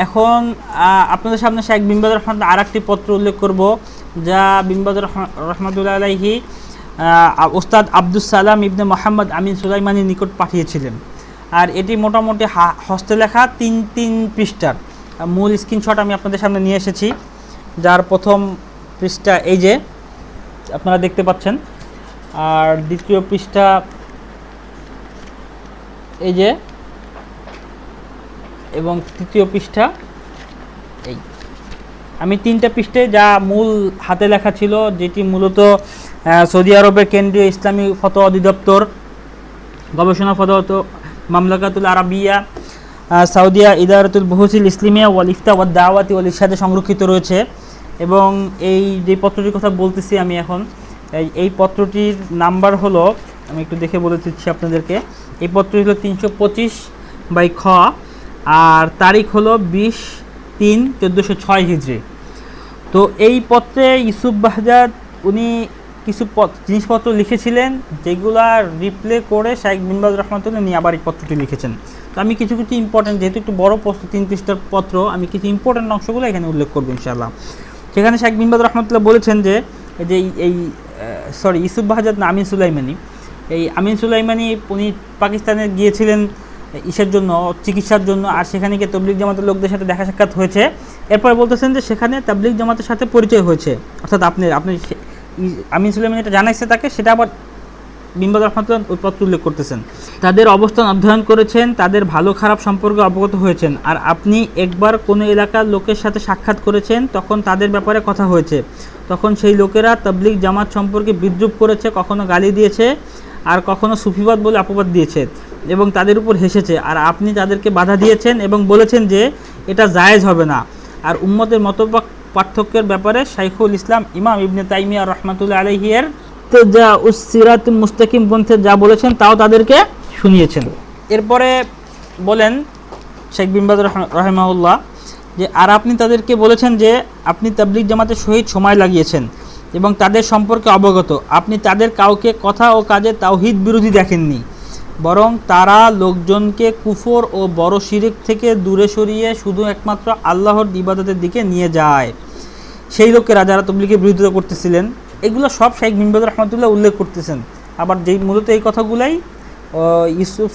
এখন আপনাদের সামনে শেখ বিন বাজ রহমাতুল্লাহ আর একটি পত্র উল্লেখ করব, যা বিন বাজ রহমাতুল্লাহ আলাইহি ওস্তাদ আব্দুস সালাম ইবনে মোহাম্মদ আমিন সুলাইমানির নিকট পাঠিয়েছিলেন। আর এটি মোটামুটি হস্তে লেখা তিন পৃষ্ঠার মূল স্ক্রিনশট আমি আপনাদের সামনে নিয়ে এসেছি, যার প্রথম পৃষ্ঠা এই যে আপনারা দেখতে পাচ্ছেন, আর দ্বিতীয় পৃষ্ঠা এই যে, এবং তৃতীয় পৃষ্ঠা এই। আমি তিনটা পৃষ্ঠায় যা মূল হাতে লেখা ছিল, যেটি মূলত সৌদি আরবের কেন্দ্রীয় ইসলামী ফতোয়া অধিদপ্তর, গবেষণা ফতোয়া মামলাকাতুল আরাবিয়া, সাউদিয়া ইদারাতুল বুহুসিল ইসলামিয়া ওয়াল ইফতা ওয়াদ দাওয়াতি ওয়াল ইরশাদে সংরক্ষিত রয়েছে। এবং এই যে পত্রটির কথা বলতেছি আমি এখন, এই পত্রটির নাম্বার হলো, আমি একটু দেখে বলে দিচ্ছি আপনাদেরকে, এই পত্রটি হলো 325/খ, আর তারিখ হলো 20/3/1406 হিজরি। তো এই পত্রে ইউসুফ বাহজাদ উনি কিছু জিনিসপত্র লিখেছিলেন, যেগুলা রিপ্লে করে শেখ বিন বাজ রহমাতুল্লাহ নিয়ে আবার এই পত্রটি লিখেছেন। তো আমি কিছু ইম্পর্টেন্ট, যেহেতু একটু বড় প্রশ্ন 3 পৃষ্ঠার পত্র, আমি কিছু ইম্পর্টেন্ট অংশগুলো এখানে উল্লেখ করবো ইনশাআল্লাহ। সেখানে শেখ বিন বাজ রহমাতুল্লাহ বলেছেন যে ইউসুফ বাহজাদ না, আমিন সুলাইমানি, এই আমিন সুলাইমানি উনি পাকিস্তানে গিয়েছিলেন ইসের জন্য, চিকিৎসার জন্য, আর সেখানে গিয়ে তাবলীগ জামাতের লোকদের সাথে দেখা সাক্ষাৎ হয়েছে। এরপরে বলতেছেন যে সেখানে তাবলীগ জামাতের সাথে পরিচয় হয়েছে, অর্থাৎ আপনি আমিন সুলাইমানি এটা জানাইছে তাকে, সেটা আবার বিন বাজ রহমাতুল্লাহ ওই পত্র উল্লেখ করতেছেন। তাদের অবস্থান অধ্যয়ন করেছেন, তাদের ভালো খারাপ সম্পর্কে অবগত হয়েছেন, আর আপনি একবার কোনো এলাকার লোকের সাথে সাক্ষাৎ করেছেন, তখন তাদের ব্যাপারে কথা হয়েছে, তখন সেই লোকেরা তাবলীগ জামাত সম্পর্কে বিদ্রূপ করেছে, কখনো গালি দিয়েছে, আর কখনো সুফিবাদ বলে অপবাদ দিয়েছে এবং তাদের উপর হেসেছে, আর আপনি তাদেরকে বাধা দিয়েছেন এবং বলেছেন যে এটা জায়েজ হবে না। আর উম্মতের মত পার্থক্যের ব্যাপারে শাইখুল ইসলাম ইমাম ইবনে তাইমিয়া রহমাতুল্লাহ আলাইহি এর যা সিরাতুল মুস্তাকিম গ্রন্থে যা বলেছেন তাও তাদেরকে শুনিয়েছেন। এরপরে বলেন শেখ বিন বাজ রাহিমাহুল্লাহ যে আর আপনি তাদেরকে বলেছেন যে আপনি তাবলীগ জামাতের সহিত সময় লাগিয়েছেন এবং তাদের সম্পর্কে অবগত, আপনি তাদের কাউকে কথা ও কাজে তাওহীদ বিরোধী দেখেননি, বরং তারা লোকজনকে কুফর ও বড় শিরক থেকে দূরে সরিয়ে শুধু একমাত্র আল্লাহর ইবাদতের দিকে নিয়ে যায়। সেই লোকেরা যারা তাবলীগের বিরোধিতা করতেছিলেন, এগুলো সব শেখ বিন বাজ রহমাতুল্লাহ উল্লেখ করতেছেন। আবার যেই মূলত এই কথাগুলাই ইউসুফ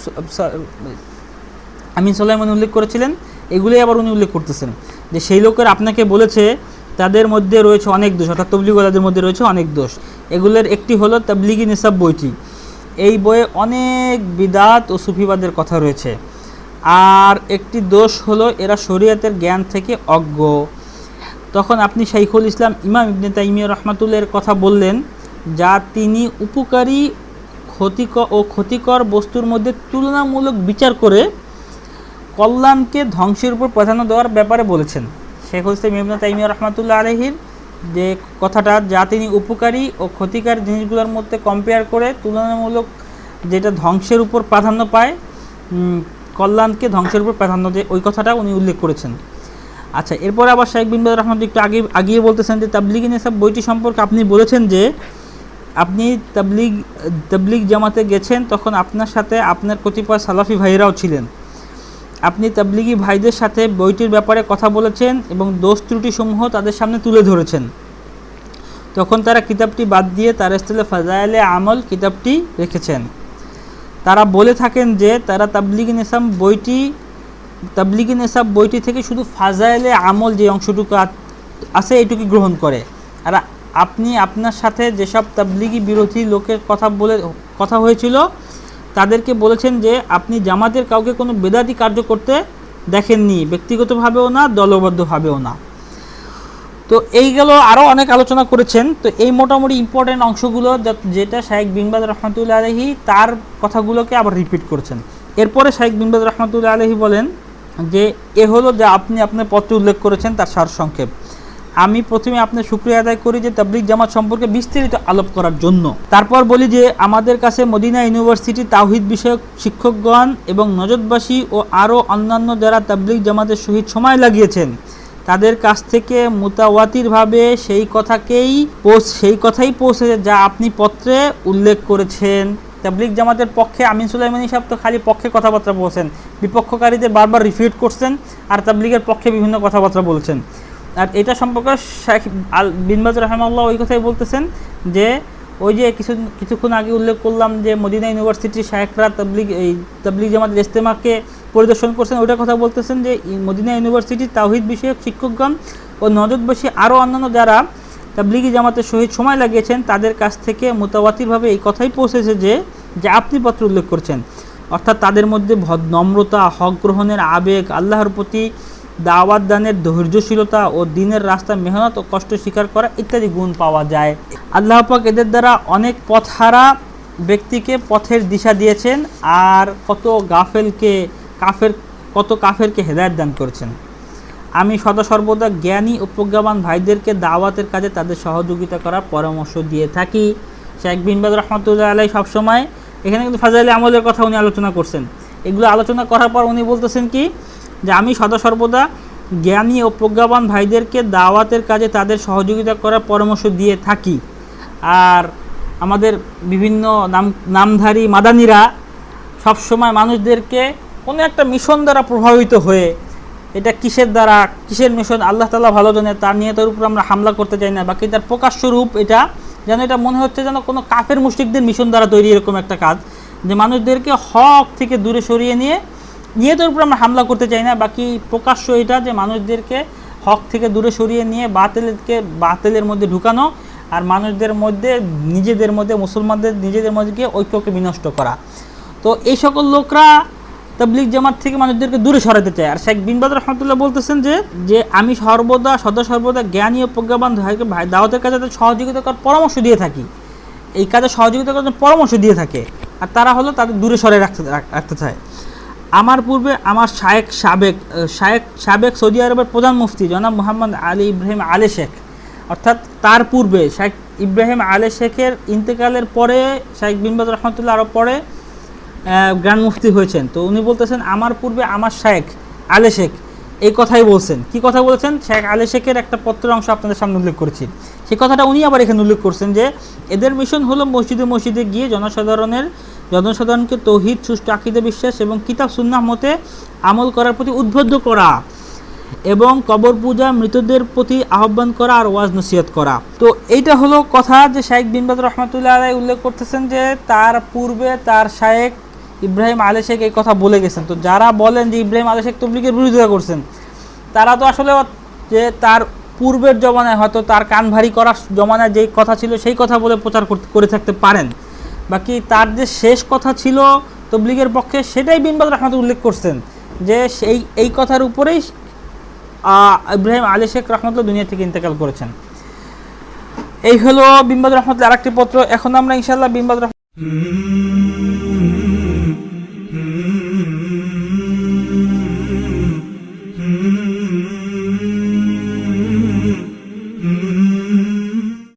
আমিন সুলাইমানি উল্লেখ করেছিলেন, এগুলোই আবার উনি উল্লেখ করতেছেন যে সেই লোকের আপনাকে বলেছে তাদের মধ্যে রয়েছে অনেক দোষ, অর্থাৎ তাবলীগওয়ালাদের মধ্যে রয়েছে অনেক দোষ। এগুলোর একটি হলো তাবলীগি নিসাব বইটি, এই বইয়ে অনেক বিদাত ও সুফিবাদের কথা রয়েছে। আর একটি দোষ হলো এরা শরীয়তের জ্ঞান থেকে অজ্ঞ। তখন আপনি শাইখুল ইসলাম ইমাম ইবনে তাইমিয়া রহমাতুল্লাহর কথা বললেন, যা তিনি উপকারী ক্ষতিকর বস্তুর মধ্যে তুলনামূলক বিচার করে কল্যাণকে ধ্বংসের উপর প্রাধান্য দেওয়ার ব্যাপারে বলেছেন। শাইখুল ইসলাম ইবনে তাইমিয়া রহমাতুল্লাহ আলাইহির যে কথাটা, যা তিনি উপকারী ও ক্ষতিকার জিনিসগুলোর মধ্যে কম্পেয়ার করে তুলনামূলক যেটা ধ্বংসের উপর প্রাধান্য পায়, কল্যাণকে ধ্বংসের উপর প্রাধান্য দেয়, ওই কথাটা উনি উল্লেখ করেছেন। আচ্ছা, এরপরে আবার শেখ বিন বাজ রহমাতুল্লাহ একটু আগিয়ে বলতেছেন যে তাবলীগি নিসাব বইটি সম্পর্কে আপনি বলেছেন যে আপনি তাবলীগ জামাতে গেছেন, তখন আপনার সাথে আপনার কতিপয় সালাফি ভাইরাও ছিলেন। আপনি তাবলীগি ভাইদের সাথে বইটির ব্যাপারে কথা বলেছেন এবং দোষ ত্রুটিসমূহ তাদের সামনে তুলে ধরেছেন। তখন তারা কিতাবটি বাদ দিয়ে তার স্থলে ফাজায়েলে আমল কিতাবটি রেখেছেন। তারা বলে থাকেন যে তারা তাবলীগি নিসাব বইটি থেকে শুধু ফাজায়েলে আমল যে অংশটুকু আছে এইটুকু গ্রহণ করে। আর আপনি আপনার সাথে যেসব তাবলীগি বিরোধী লোকের কথা হয়েছিল তাদেরকে বলেছেন যে আপনি জামাতের কাউকে কোনো বেদাতি কার্য করতে দেখেননি, ব্যক্তিগতভাবেও না, দলবদ্ধভাবেও না। তো এই গেল, আরও অনেক আলোচনা করেছেন। তো এই মোটামুটি ইম্পর্টেন্ট অংশগুলো যেটা শেখ বিন বাজ রহমাতুল্লাহ আলাইহি তার কথাগুলোকে আবার রিপিট করেছেন। এরপরে শেখ বিন বাজ রহমাতুল্লাহ আলাইহি বলেন যে এ হলো যা আপনি আপনার পত্রে উল্লেখ করেছেন তার সারসংক্ষেপ। আমি প্রথমে আপনার শুকরিয়া আদায় করি যে তাবলীগ জামাত সম্পর্কে বিস্তারিত আলোপ করার জন্য। তারপর বলি যে আমাদের কাছে মদিনা ইউনিভার্সিটি তাওহীদ বিষয়ক শিক্ষকগণ এবং নজদবাসী ও আরও অন্যান্য যারা তাবলীগ জামাতের সহিত সময় লাগিয়েছেন তাদের কাছ থেকে মুতাওয়াতিরভাবে সেই কথাই পৌঁছেছে যা আপনি পত্রে উল্লেখ করেছেন। তাবলিগ জামাতের পক্ষে আমিন সুলাইমানি সাহেব তো খালি পক্ষে কথাবার্তা বলছেন, বিপক্ষকারীদের বারবার রিফিউট করছেন, আর তাবলিগের পক্ষে বিভিন্ন কথাবার্তা বলছেন। আর এটা সম্পর্কে শেখ বিন বাজ রাহিমাহুল্লাহ ওই কথাই বলতেছেন যে ওই যে কিছুক্ষণ আগে উল্লেখ করলাম যে মদিনা ইউনিভার্সিটির শায়েখরা তাবলিগ জামাতের ইজতেমাকে পরিদর্শন করছেন, ওইটার কথা বলতেছেন যে মদিনা ইউনিভার্সিটির তাওহীদ বিষয়ক শিক্ষকগণ ও নজরবশী আরও অন্যান্য যারা তাবলিগি জামাতের সহিত সময় লাগিয়েছেন তাদের কাছ থেকে মুতাওয়াতিরভাবে এই কথাই পৌঁছেছে যে আপনি পত্র উল্লেখ করছেন, অর্থাৎ তাদের মধ্যে নম্রতা, হক গ্রহণের আবেগ, আল্লাহর প্রতি দাওয়াত দানের ধৈর্যশীলতা ও দিনের রাস্তা মেহনত ও কষ্ট স্বীকার করা ইত্যাদি গুণ পাওয়া যায়। আল্লাহ পাক এদের দ্বারা অনেক পথহারা ব্যক্তিকে পথের দিশা দিয়েছেন আর কত কাফেরকে হেদায়েত দান করেছেন। আমি সর্বদা জ্ঞানী ও প্রজ্ঞাবান ভাইদেরকে দাওয়াতের কাজে তাদের সহযোগিতা করার পরামর্শ দিয়ে থাকি। শেখ বিন বাজ রহমতুল্লাহ আলাই সবসময় এখানে কিন্তু ফাজাইলে আমলের কথা উনি আলোচনা করছেন। এগুলো আলোচনা করার পর উনি বলতেছেন কি, যে আমি সর্বদা জ্ঞানী ও প্রজ্ঞাবান ভাইদেরকে দাওয়াতের কাজে তাদের সহযোগিতা করার পরামর্শ দিয়ে থাকি। আর আমাদের বিভিন্ন নামধারী মাদানিরা সবসময় মানুষদেরকে কোনো একটা মিশন দ্বারা প্রভাবিত হয়ে, এটা কিসের মিশন আল্লাহ তাআলা ভালো জানে, তার নিয়তের উপর আমরা হামলা করতে চাই না, বাকি তার প্রকাশ্য রূপ এটা মনে হচ্ছে যেন কোনো কাফের মুশরিকদের মিশন দ্বারা তৈরি এরকম একটা কাজ, যে মানুষদেরকে হক থেকে দূরে সরিয়ে নিয়ে নিয়তের উপর আমরা হামলা করতে চাই না, বাকি প্রকাশ্য এটা যে মানুষদেরকে হক থেকে দূরে সরিয়ে নিয়ে বাতিলের মধ্যে ঢুকানো আর মানুষদের মধ্যে মুসলমানদের নিজেদের মধ্যে ঐক্যকে বিনষ্ট করা। তো এই সকল লোকরা তাবলিগ জামাত থেকে মানুষদেরকে দূরে সরাতে চায়। আর শেখ বিন বাজ রহমতুল্লাহ বলতেছেন যে আমি সর্বদা জ্ঞানী ও প্রজ্ঞাবান ভাই দাওয়াতের কাজে সহযোগিতা করার পরামর্শ দিয়ে থাকি, এই কাজে সহযোগিতা করার পরামর্শ দিয়ে থাকে, আর তারা হলো তাদের দূরে সরে রাখতে চায়। আমার পূর্বে আমার সাবেক সৌদি আরবের প্রধান মুফতি জনাব মোহাম্মদ আলী ইব্রাহিম আলে শেখ, অর্থাৎ তার পূর্বে শেখ ইব্রাহিম আলে শেখের ইন্তেকালের পরে শেখ বিন বাজ রহমতুল্লাহ আরও পরে গ্র্যান্ড মুফতি হয়েছেন। তো উনি বলতেছেন আমার পূর্বে আমার শেখ আলে শেখ এই কথাই বলছেন। কি কথা বলেছেন? শেখ আলে শেখের একটা পত্রের অংশ আপনাদের সামনে উল্লেখ করেছি, সেই কথাটা উনি আবার এখানে উল্লেখ করছেন যে এদের মিশন হলো মসজিদে গিয়ে জনসাধারণকে তৌহিদ, সুষ্ঠু আকীদা বিশ্বাস এবং কিতাব সুন্নাহ মতে আমল করার প্রতি উদ্বুদ্ধ করা এবং কবর পূজা, মৃতদের প্রতি আহ্বান করা আর ওয়াজ নসিহত করা। তো এইটা হলো কথা যে শেখ বিন বাজ রহমতুল্লাহ আলাইহি উল্লেখ করতেছেন যে তার পূর্বে তার শেখ ইব্রাহিম আলে শেখ এই কথা বলে গেছেন। তো যারা বলেন যে ইব্রাহিম আলে শেখ তাবলীগের বিরোধিতা করছেন, তারা তো আসলে যে তার পূর্বের জমানায় হয়তো তার কান ভারী করার জমানায় যেই কথা ছিল সেই কথা বলে প্রচার করে থাকতে পারেন, বাকি তার যে শেষ কথা ছিল তাবলীগের পক্ষে সেটাই বিন বাজ রহমতুল্লাহ উল্লেখ করছেন যে এই কথার উপরেই ইব্রাহিম আলী শেখ রহমতুল্লাহ দুনিয়া থেকে ইন্তেকাল করেছেন। এই হলো বিন বাজ রহমতুল্লাহ আরেকটি পত্র। এখন আমরা ইনশাআল্লাহ বিন বাজ